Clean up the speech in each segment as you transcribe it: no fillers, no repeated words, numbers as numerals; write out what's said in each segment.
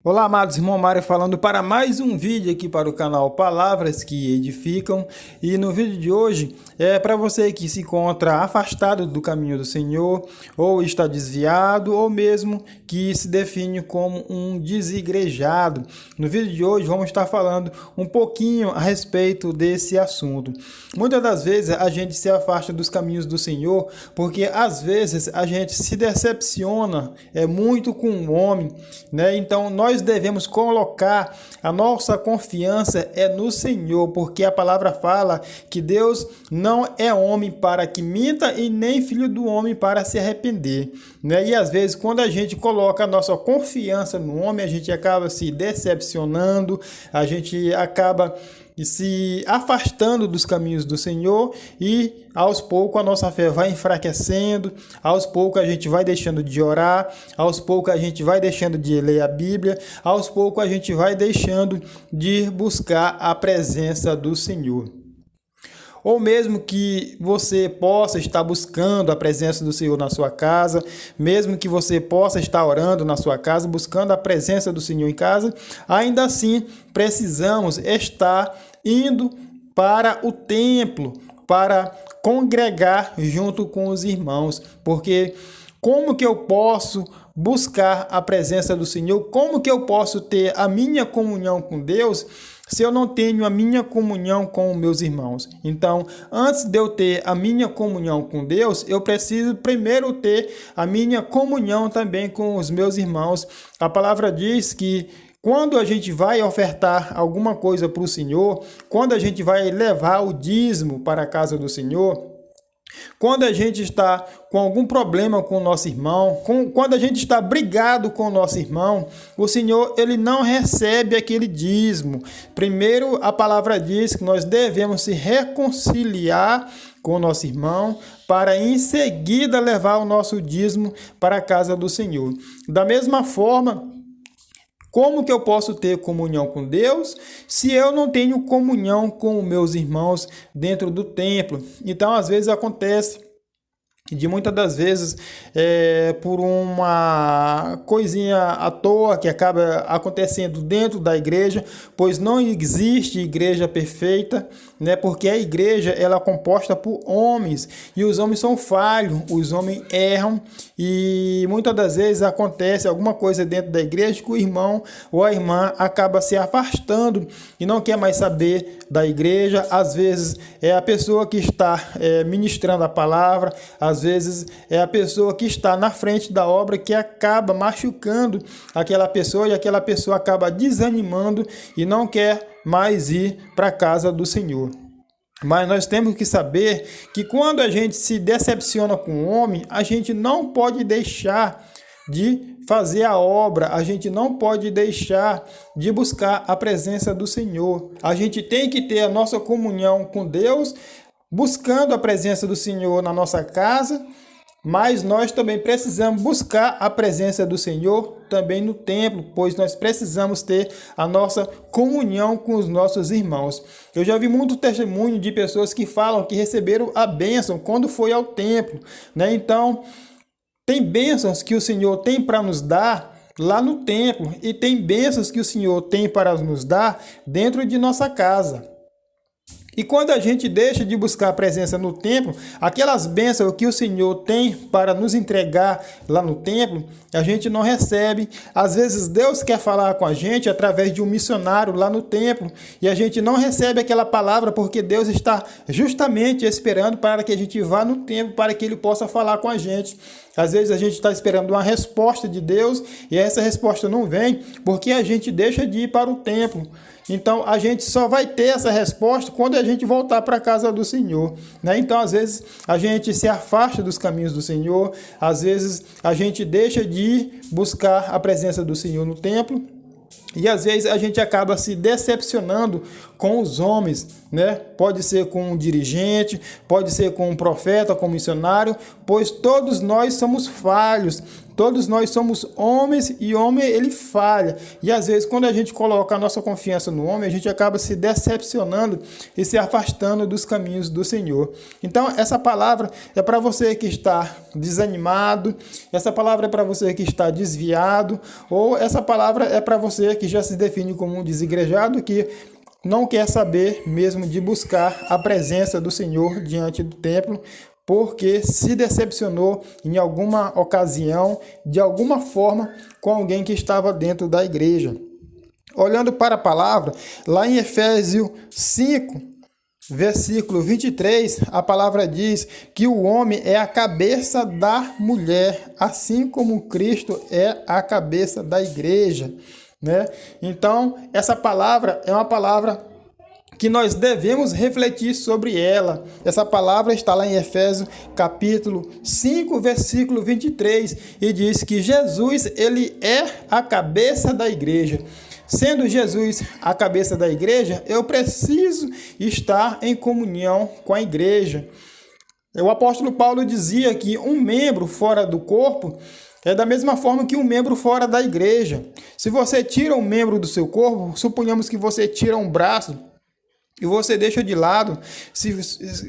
Olá, amados irmãos, Mário falando para mais um vídeo aqui para o canal Palavras que Edificam. E no vídeo de hoje é para você que se encontra afastado do caminho do Senhor, ou está desviado, ou mesmo que se define como um desigrejado. No vídeo de hoje vamos estar falando um pouquinho a respeito desse assunto. Muitas das vezes a gente se afasta dos caminhos do Senhor porque às vezes a gente se decepciona muito com o homem, né? Então nós devemos colocar a nossa confiança no Senhor, porque a palavra fala que Deus não é homem para que minta e nem filho do homem para se arrepender, né? E às vezes quando a gente coloca a nossa confiança no homem, a gente acaba se decepcionando, a gente acaba se afastando dos caminhos do Senhor e aos poucos a nossa fé vai enfraquecendo, aos poucos a gente vai deixando de orar, aos poucos a gente vai deixando de ler a Bíblia, aos poucos a gente vai deixando de buscar a presença do Senhor. Ou mesmo que você possa estar buscando a presença do Senhor na sua casa, mesmo que você possa estar orando na sua casa, buscando a presença do Senhor em casa, ainda assim precisamos estar indo para o templo, para congregar junto com os irmãos, porque como que eu posso buscar a presença do Senhor? Como que eu posso ter a minha comunhão com Deus se eu não tenho a minha comunhão com os meus irmãos? Então, antes de eu ter a minha comunhão com Deus, eu preciso primeiro ter a minha comunhão também com os meus irmãos. A palavra diz que quando a gente vai ofertar alguma coisa para o Senhor, quando a gente vai levar o dízimo para a casa do Senhor, quando a gente está com algum problema com o nosso irmão, quando a gente está brigado com o nosso irmão, o Senhor ele não recebe aquele dízimo. Primeiro, a palavra diz que nós devemos se reconciliar com o nosso irmão para em seguida levar o nosso dízimo para a casa do Senhor. Da mesma forma, como que eu posso ter comunhão com Deus se eu não tenho comunhão com os meus irmãos dentro do templo? Então, às vezes acontece de muitas das vezes por uma coisinha à toa que acaba acontecendo dentro da igreja, pois não existe igreja perfeita, né? Porque a igreja ela é composta por homens e os homens são falhos, os homens erram e muitas das vezes acontece alguma coisa dentro da igreja que o irmão ou a irmã acaba se afastando e não quer mais saber da igreja. Às vezes é a pessoa que está ministrando a palavra, às vezes é a pessoa que está na frente da obra que acaba machucando aquela pessoa e aquela pessoa acaba desanimando e não quer mais ir para a casa do Senhor. Mas nós temos que saber que quando a gente se decepciona com o homem, a gente não pode deixar de fazer a obra, a gente não pode deixar de buscar a presença do Senhor. A gente tem que ter a nossa comunhão com Deus, buscando a presença do Senhor na nossa casa, mas nós também precisamos buscar a presença do Senhor também no templo, pois nós precisamos ter a nossa comunhão com os nossos irmãos. Eu já vi muito testemunho de pessoas que falam que receberam a bênção quando foi ao templo, né? Então, tem bênçãos que o Senhor tem para nos dar lá no templo e tem bênçãos que o Senhor tem para nos dar dentro de nossa casa. E quando a gente deixa de buscar a presença no templo, aquelas bênçãos que o Senhor tem para nos entregar lá no templo, a gente não recebe. Às vezes Deus quer falar com a gente através de um missionário lá no templo e a gente não recebe aquela palavra porque Deus está justamente esperando para que a gente vá no templo para que Ele possa falar com a gente. Às vezes a gente está esperando uma resposta de Deus e essa resposta não vem porque a gente deixa de ir para o templo. Então, a gente só vai ter essa resposta quando a gente voltar para a casa do Senhor, né? Então, às vezes, a gente se afasta dos caminhos do Senhor, às vezes, a gente deixa de ir buscar a presença do Senhor no templo, E às vezes a gente acaba se decepcionando com os homens, né? Pode ser com um dirigente, pode ser com um profeta, com um missionário, pois todos nós somos falhos. Todos nós somos homens e homem ele falha. E às vezes quando a gente coloca a nossa confiança no homem, a gente acaba se decepcionando e se afastando dos caminhos do Senhor. Então essa palavra é para você que está desanimado, essa palavra é para você que está desviado, ou essa palavra é para você que já se define como um desigrejado, que não quer saber mesmo de buscar a presença do Senhor diante do templo, porque se decepcionou em alguma ocasião, de alguma forma, com alguém que estava dentro da igreja. Olhando para a palavra, lá em Efésios 5, versículo 23, a palavra diz que o homem é a cabeça da mulher, assim como Cristo é a cabeça da igreja, né? Então, essa palavra é uma palavra que nós devemos refletir sobre ela. Essa palavra está lá em Efésios capítulo 5, versículo 23, e diz que Jesus, ele é a cabeça da igreja. Sendo Jesus a cabeça da igreja, eu preciso estar em comunhão com a igreja. O apóstolo Paulo dizia que um membro fora do corpo é da mesma forma que um membro fora da igreja. Se você tira um membro do seu corpo, suponhamos que você tira um braço, e você deixa de lado,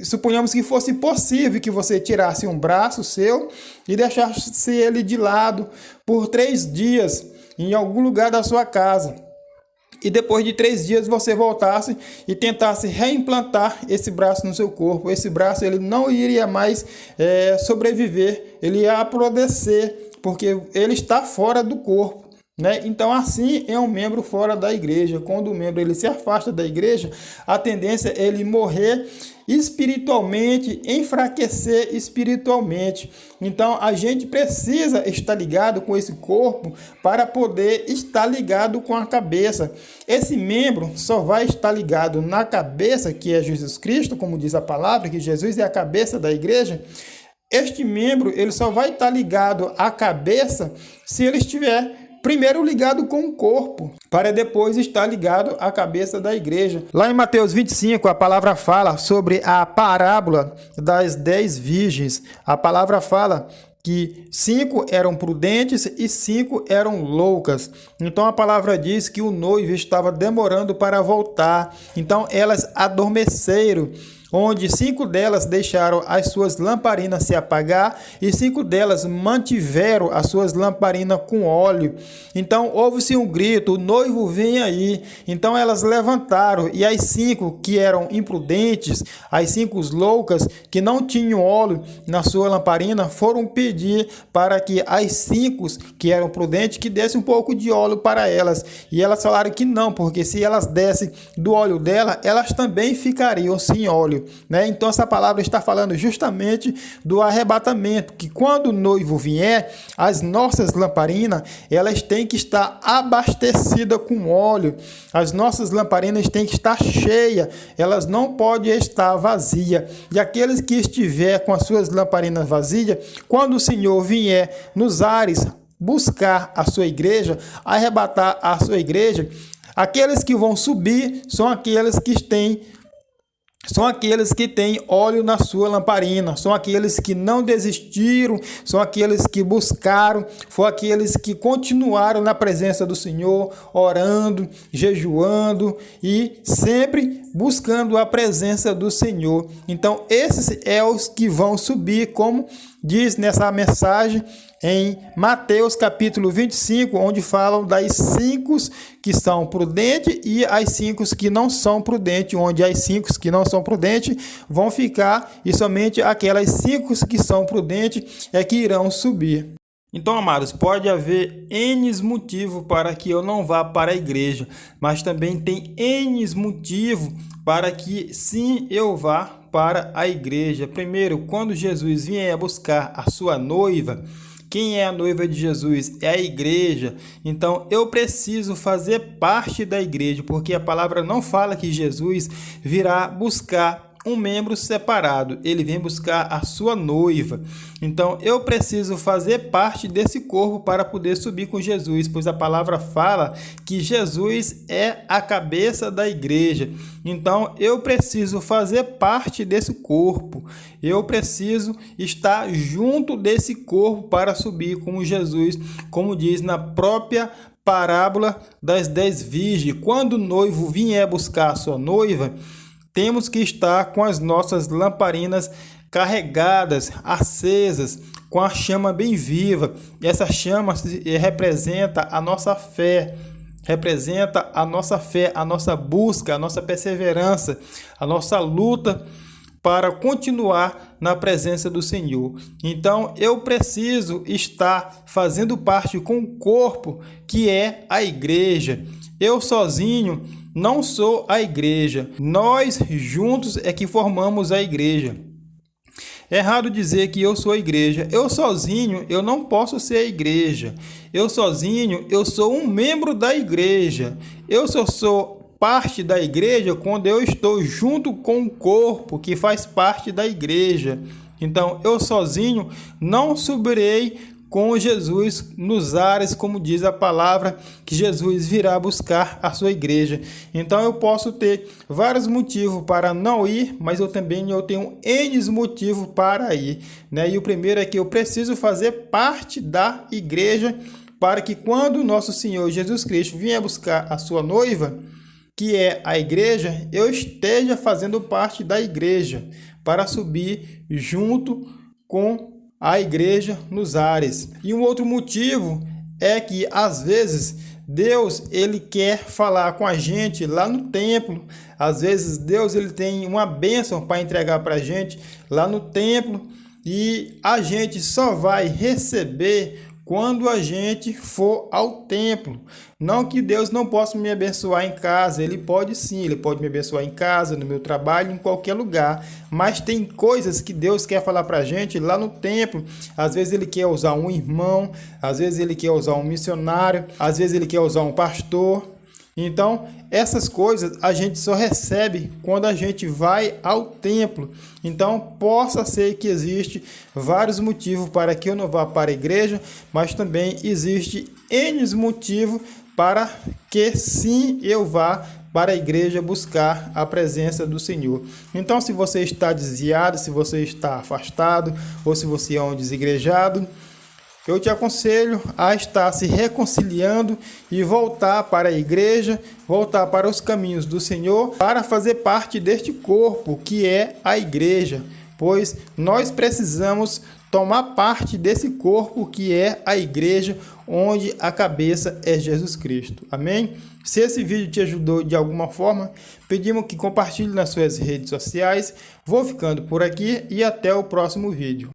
suponhamos que fosse possível que você tirasse um braço seu e deixasse ele de lado por 3 dias em algum lugar da sua casa. E depois de 3 dias você voltasse e tentasse reimplantar esse braço no seu corpo. Esse braço ele não iria mais sobreviver, ele ia apodrecer, porque ele está fora do corpo. Né? Então assim é um membro fora da igreja. Quando o membro ele se afasta da igreja, a tendência é ele morrer espiritualmente, enfraquecer espiritualmente. Então a gente precisa estar ligado com esse corpo para poder estar ligado com a cabeça. Esse membro só vai estar ligado na cabeça, que é Jesus Cristo, como diz a palavra, que Jesus é a cabeça da igreja. Este membro ele só vai estar ligado à cabeça se ele estiver primeiro ligado com o corpo, para depois estar ligado à cabeça da igreja. Lá em Mateus 25, a palavra fala sobre a parábola das 10 virgens. A palavra fala que 5 eram prudentes e 5 eram loucas. Então a palavra diz que o noivo estava demorando para voltar. Então elas adormeceram, onde 5 delas deixaram as suas lamparinas se apagar e 5 delas mantiveram as suas lamparinas com óleo. Então houve-se um grito: o noivo vem aí. Então elas levantaram, e as 5 que eram imprudentes, as 5 loucas que não tinham óleo na sua lamparina, foram pedir para que as 5 que eram prudentes que dessem um pouco de óleo para elas. E elas falaram que não, porque se elas dessem do óleo dela, elas também ficariam sem óleo. Né? Então essa palavra está falando justamente do arrebatamento, que quando o noivo vier, as nossas lamparinas elas têm que estar abastecidas com óleo. As nossas lamparinas têm que estar cheias, elas não podem estar vazias. E aqueles que estiver com as suas lamparinas vazias, quando o Senhor vier nos ares buscar a sua igreja, arrebatar a sua igreja, aqueles que vão subir são aqueles que têm óleo na sua lamparina, são aqueles que não desistiram, são aqueles que buscaram, foram aqueles que continuaram na presença do Senhor, orando, jejuando e sempre buscando a presença do Senhor. Então esses é os que vão subir, como diz nessa mensagem em Mateus capítulo 25, onde falam das 5 que são prudentes e as 5 que não são prudentes, onde as 5 que não são prudentes vão ficar e somente aquelas 5 que são prudentes é que irão subir. Então, amados, pode haver N motivos para que eu não vá para a igreja, mas também tem N motivos para que sim eu vá para a igreja. Primeiro, quando Jesus vier buscar a sua noiva, quem é a noiva de Jesus? É a igreja. Então eu preciso fazer parte da igreja, porque a palavra não fala que Jesus virá buscar um membro separado, ele vem buscar a sua noiva. Então eu preciso fazer parte desse corpo para poder subir com Jesus, pois a palavra fala que Jesus é a cabeça da igreja. Então eu preciso fazer parte desse corpo, eu preciso estar junto desse corpo para subir com Jesus, como diz na própria parábola das 10 virgens. Quando o noivo vier buscar a sua noiva, temos que estar com as nossas lamparinas carregadas, acesas, com a chama bem viva. E essa chama representa a nossa fé, a nossa busca, a nossa perseverança, a nossa luta para continuar na presença do Senhor. Então eu preciso estar fazendo parte com o corpo que é a igreja. Eu sozinho não sou a igreja, nós juntos é que formamos a igreja. É errado dizer que eu sou a igreja. Eu sozinho, eu não posso ser a igreja. Eu sozinho, eu sou um membro da igreja. Eu só sou parte da igreja quando eu estou junto com o corpo que faz parte da igreja. Então, eu sozinho não subirei com Jesus nos ares, como diz a palavra, que Jesus virá buscar a sua igreja. Então eu posso ter vários motivos para não ir, mas eu tenho N motivos para ir, né? E o primeiro é que eu preciso fazer parte da igreja para que quando nosso Senhor Jesus Cristo vier buscar a sua noiva, que é a igreja, eu esteja fazendo parte da igreja para subir junto com a igreja nos ares. E um outro motivo é que às vezes Deus ele quer falar com a gente lá no templo. Às vezes Deus ele tem uma bênção para entregar para a gente lá no templo e a gente só vai receber quando a gente for ao templo. Não que Deus não possa me abençoar em casa, Ele pode sim, Ele pode me abençoar em casa, no meu trabalho, em qualquer lugar. Mas tem coisas que Deus quer falar para a gente lá no templo. Às vezes Ele quer usar um irmão, às vezes Ele quer usar um missionário, às vezes Ele quer usar um pastor. Então, essas coisas a gente só recebe quando a gente vai ao templo. Então, possa ser que existe vários motivos para que eu não vá para a igreja, mas também existe N motivos para que sim eu vá para a igreja buscar a presença do Senhor. Então, se você está desviado, se você está afastado, ou se você é um desigrejado, eu te aconselho a estar se reconciliando e voltar para a igreja, voltar para os caminhos do Senhor, para fazer parte deste corpo que é a igreja, pois nós precisamos tomar parte desse corpo que é a igreja, onde a cabeça é Jesus Cristo. Amém? Se esse vídeo te ajudou de alguma forma, pedimos que compartilhe nas suas redes sociais. Vou ficando por aqui e até o próximo vídeo.